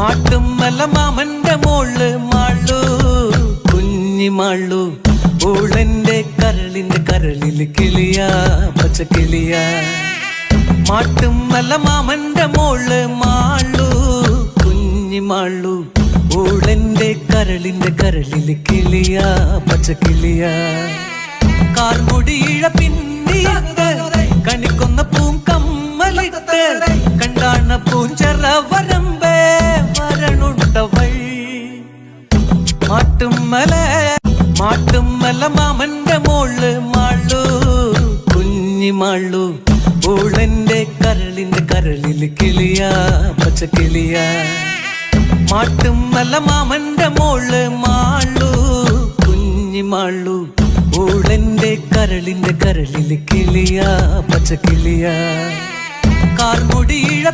മാട്ടുമല മാമന്റെ മോള് മാളു കുഞ്ഞി മാളു ഓളെന്റെ കരളിന്റെ കരളില് കിളിയാ പച്ചക്കിളിയാ മാട്ടുമല മാമന്റെ മോള് മാളു കുഞ്ഞി മാളു ഓളെന്റെ കരളിന്റെ കരളില് കിളിയാ പച്ചക്കിളിയാ കാർമുടി ഇഴ പിന്നിട്ട് കണിക്കൊന്ന പൂം കമ്മലിട്ട് കണ്ടാണ പൂഞ്ചെറ വരമ്പേ വരണുണ്ടവൾ മാട്ടുമല മാമന്റെ മോള് മാളു കുഞ്ഞി മാളു ഓളെന്റെ കരളിന്റെ കരളില് കിളിയാ പച്ചക്കിളിയാ മാട്ടുമല മാമന്റെ മോള് മാളു കുഞ്ഞി മാളു ഓളെന്റെ കരളിന്റെ കരളില് കിളിയാ പച്ചക്കിളിയാ കാർമുടി ഇഴ